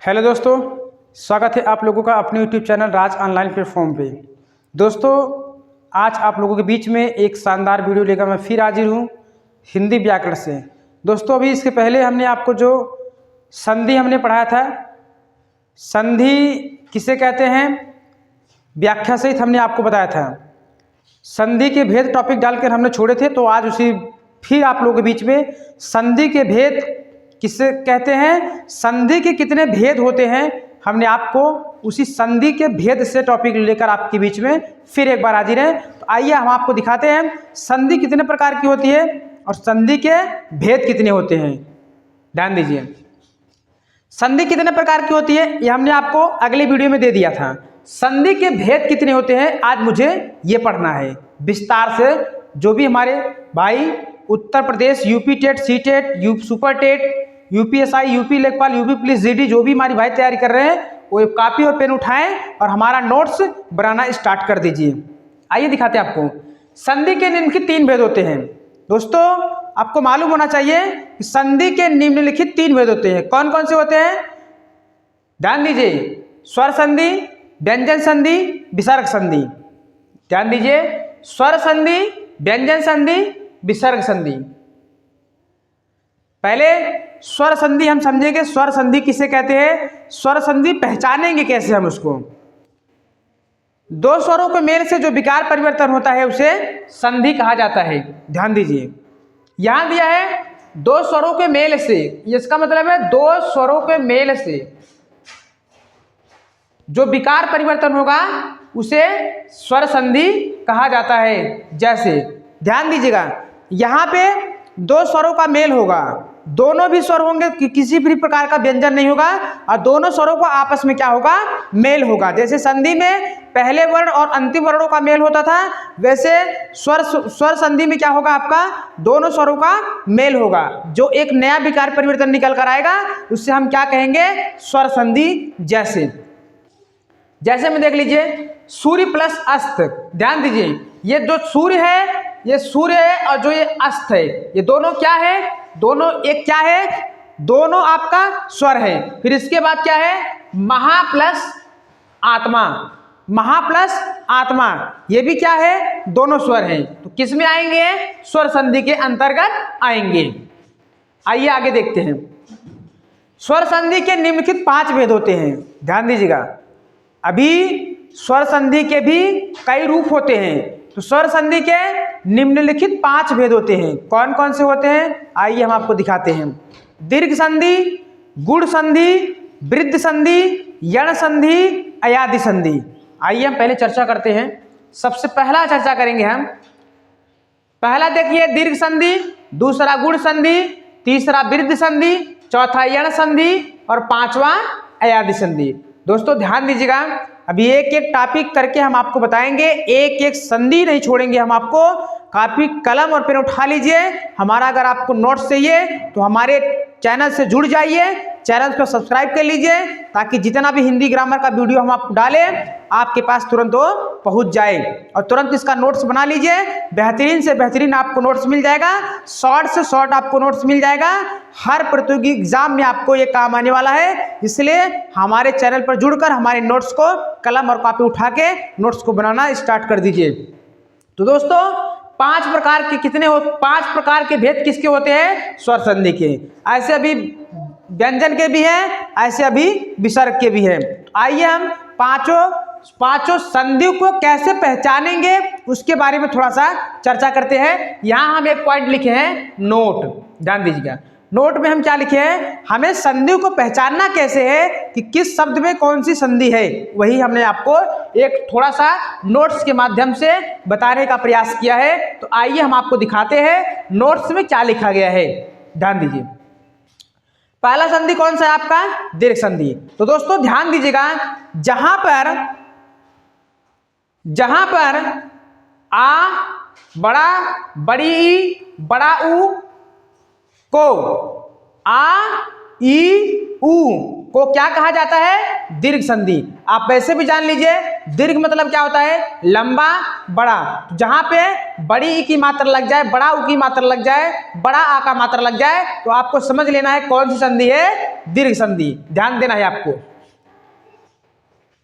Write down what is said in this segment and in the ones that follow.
Hello दोस्तों, स्वागत है आप लोगों का अपने यूट्यूब चैनल राज ऑनलाइन प्लेटफॉर्म पे। दोस्तों, आज आप लोगों के बीच में एक शानदार वीडियो लेकर मैं फिर हाजिर हूँ हिंदी व्याकरण से। दोस्तों, अभी इसके पहले हमने आपको जो संधि हमने पढ़ाया था, संधि किसे कहते हैं, व्याख्या सहित हमने आपको बताया था। संधि के भेद टॉपिक डालकर हमने छोड़े थे, तो आज उसी फिर आप लोगों के बीच में संधि के भेद किसे कहते हैं, संधि के कितने भेद होते हैं, हमने आपको उसी संधि के भेद से टॉपिक लेकर आपके बीच में फिर एक बार हाजिर हैं। तो आइए हम आपको दिखाते हैं संधि कितने प्रकार की होती है और संधि के भेद कितने होते हैं। ध्यान दीजिए, संधि कितने प्रकार की होती है ये हमने आपको अगले वीडियो में दे दिया था। संधि के भेद कितने होते हैं आज मुझे ये पढ़ना है विस्तार से। जो भी हमारे भाई Uttar Pradesh UP TET, C TET, super TET, UPSI, UP लेखपाल, यूपी पुलिस, जीडी, जो भी हमारी भाई तैयारी कर रहे हैं वो एक कॉपी और पेन उठाएं और हमारा नोट्स बनाना स्टार्ट कर दीजिए। आइए दिखाते हैं आपको। संधि के निम्नलिखित तीन भेद होते हैं। दोस्तों, आपको मालूम होना चाहिए कि संधि के निम्नलिखित तीन भेद होते हैं। कौन कौन से होते हैं? ध्यान दीजिए, स्वर संधि, व्यंजन संधि, विसर्ग संधि। ध्यान दीजिए, स्वर संधि, व्यंजन संधि, विसर्ग संधि। पहले स्वर संधि हम समझेंगे। स्वर संधि किसे कहते हैं, स्वर संधि पहचानेंगे कैसे हम उसको। दो स्वरों के मेल से जो विकार परिवर्तन होता है उसे संधि कहा जाता है। ध्यान दीजिए, यहां दिया है दो स्वरों के मेल से, इसका मतलब है दो स्वरों के मेल से जो विकार परिवर्तन होगा उसे स्वर संधि कहा जाता है। जैसे ध्यान दीजिएगा, यहां पे दो स्वरों का मेल होगा, दोनों भी स्वर होंगे, किसी भी प्रकार का व्यंजन नहीं होगा और दोनों स्वरों को आपस में क्या होगा, मेल होगा। जैसे संधि में पहले वर्ण और अंतिम वर्णों का मेल होता था, वैसे स्वर संधि में क्या होगा, आपका दोनों स्वरों का मेल होगा। जो एक नया विकार परिवर्तन निकल कर आएगा उससे हम क्या कहेंगे, स्वर संधि। जैसे में देख लीजिए, सूर्य प्लस अस्त। ध्यान दीजिए, ये जो सूर्य है ये सूर्य है और जो ये अस्त है ये दोनों क्या है, दोनों एक क्या है, दोनों आपका स्वर है। फिर इसके बाद क्या है, महा प्लस आत्मा। महा प्लस आत्मा ये भी क्या है, दोनों स्वर हैं। तो किस में आएंगे, स्वर संधि के अंतर्गत आएंगे। आइए आगे देखते हैं। स्वर संधि के निम्नलिखित पांच भेद होते हैं। ध्यान दीजिएगा, अभी स्वर संधि के भी कई रूप होते हैं, तो स्वर संधि के निम्नलिखित पांच भेद होते हैं। कौन कौन से होते हैं आइए हम आपको दिखाते हैं। दीर्घ संधि, गुण संधि, वृद्ध संधि, यण संधि, अयादि संधि। आइए हम पहले चर्चा करते हैं। सबसे पहला चर्चा करेंगे हम, पहला देखिए दीर्घ संधि, दूसरा गुण संधि, तीसरा वृद्ध संधि, चौथा यण संधि और पांचवा अयादि संधि। दोस्तों ध्यान दीजिएगा, अभी एक एक टॉपिक करके हम आपको बताएंगे, एक एक संधि नहीं छोड़ेंगे हम आपको। कॉपी कलम और पेन उठा लीजिए। हमारा अगर आपको नोट्स चाहिए तो हमारे चैनल से जुड़ जाइए, चैनल को सब्सक्राइब कर लीजिए ताकि जितना भी हिंदी ग्रामर का वीडियो हम आपको डालें आपके पास तुरंत वो पहुंच जाए और तुरंत इसका नोट्स बना लीजिए। बेहतरीन से बेहतरीन आपको नोट्स मिल जाएगा, शॉर्ट से शॉर्ट आपको नोट्स मिल जाएगा। हर प्रतियोगी एग्जाम में आपको ये काम आने वाला है, इसलिए हमारे चैनल पर जुड़कर हमारे नोट्स को कलम और कॉपी उठा के नोट्स को बनाना स्टार्ट कर दीजिए। तो दोस्तों, पांच प्रकार के कितने हो, पांच प्रकार के भेद किसके होते हैं, स्वर संधि के। ऐसे अभी व्यंजन के भी हैं, ऐसे अभी विसर्ग के भी हैं। आइए हम पांचों संधि को कैसे पहचानेंगे उसके बारे में थोड़ा सा चर्चा करते हैं। यहां हम एक पॉइंट लिखे हैं, नोट। ध्यान दीजिएगा, नोट में हम क्या लिखे हैं, हमें संधि को पहचानना कैसे है कि किस शब्द में कौन सी संधि है, वही हमने आपको एक थोड़ा सा नोट्स के माध्यम से बताने का प्रयास किया है। तो आइए हम आपको दिखाते हैं नोट्स में क्या लिखा गया है। ध्यान दीजिए, पहला संधि कौन सा है आपका, दीर्घ संधि। तो दोस्तों ध्यान दीजिएगा, जहां पर आ, बड़ा, बड़ी ई, बड़ा ऊ को आ, ई, ऊ को क्या कहा जाता है? दीर्घ संधि। आप वैसे भी जान लीजिए दीर्घ मतलब क्या होता है? लंबा, बड़ा। जहां पे बड़ी ई की मात्रा लग जाए, बड़ा ऊ की मात्रा लग जाए, बड़ा आ का मात्रा लग जाए तो आपको समझ लेना है कौन सी संधि है? दीर्घ संधि। ध्यान देना है आपको।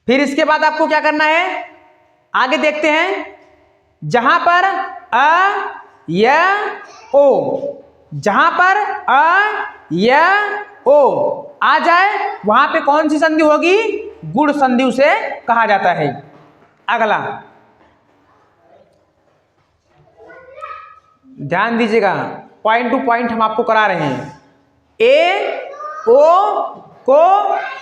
फिर इसके बाद आपको क्या करना है? आगे देखते हैं। जहां पर अ, य, ओ, जहां पर अ, य, ओ आ जाए वहां पे कौन सी संधि होगी? गुण संधि उसे कहा जाता है। अगला ध्यान दीजिएगा, पॉइंट टू पॉइंट हम आपको करा रहे हैं। ए, ओ को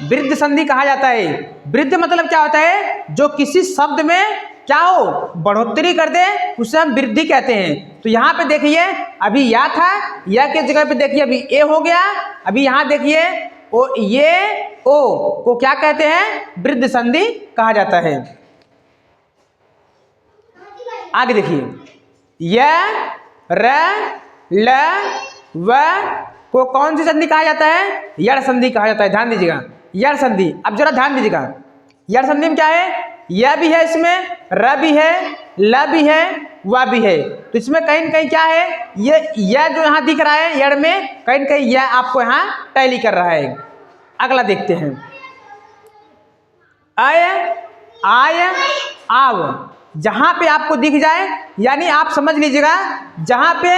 वृद्ध संधि कहा जाता है। वृद्ध मतलब क्या होता है? जो किसी शब्द में क्या हो? बढ़ोतरी कर दे उसे हम वृद्धि कहते हैं। तो यहाँ पे देखिए अभी या था, या के जगह पे देखिए अभी ए हो गया। अभी यहाँ देखिए ओ, ये ओ को क्या कहते हैं? वृद्ध संधि कहा जाता है। आगे देखिए य, र, ल, व को कौन सी संधि कहा जाता है? यड़ संधि कहा जाता है। ध्यान दीजिएगा यड़ संधि। अब जरा ध्यान दीजिएगा यड़ संधि में क्या है? यह भी है, इसमें र भी है, ल भी है, व भी है। तो इसमें कहीं न कहीं क्या है? ये यह जो यहाँ दिख रहा है यड़ में, कहीं न कहीं यह आपको यहाँ टैली कर रहा है। अगला देखते हैं। अय, आय, आव। जहां पे आपको दिख जाए यानी आप समझ लीजिएगा जहां पे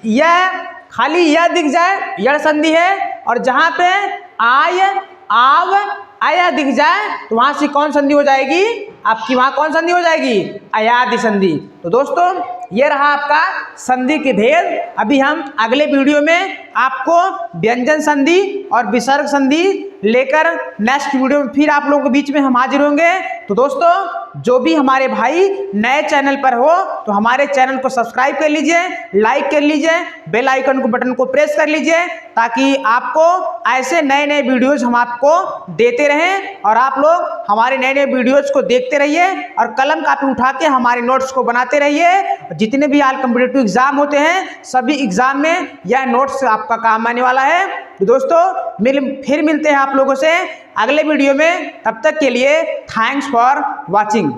यह खाली यह दिख जाए यड़ संधि है, और जहां पे आय, आव, आया दिख जाए तो वहां से कौन संधि हो जाएगी? आपकी वहां कौन संधि हो जाएगी? अयादि संधि। तो दोस्तों ये रहा आपका संधि के भेद। अभी हम अगले वीडियो में आपको व्यंजन संधि और विसर्ग संधि लेकर नेक्स्ट वीडियो में फिर आप लोगों के बीच में हम हाजिर होंगे। तो दोस्तों जो भी हमारे भाई नए चैनल पर हो तो हमारे चैनल को सब्सक्राइब कर लीजिए, लाइक कर लीजिए, बेल आइकन को बटन को प्रेस कर लीजिए ताकि आपको ऐसे नए नए वीडियोज हम आपको देते रहें और आप लोग हमारे नए नए वीडियोज को देखते रहिए और कलम कापी उठा के हमारे नोट्स को बनाते रहिए। जितने भी ऑल कॉम्पिटिटिव एग्जाम होते हैं सभी एग्जाम में यह नोट्स आपका काम आने वाला है। तो दोस्तों फिर मिलते हैं आप लोगों से अगले वीडियो में। तब तक के लिए थैंक्स फॉर वॉचिंग।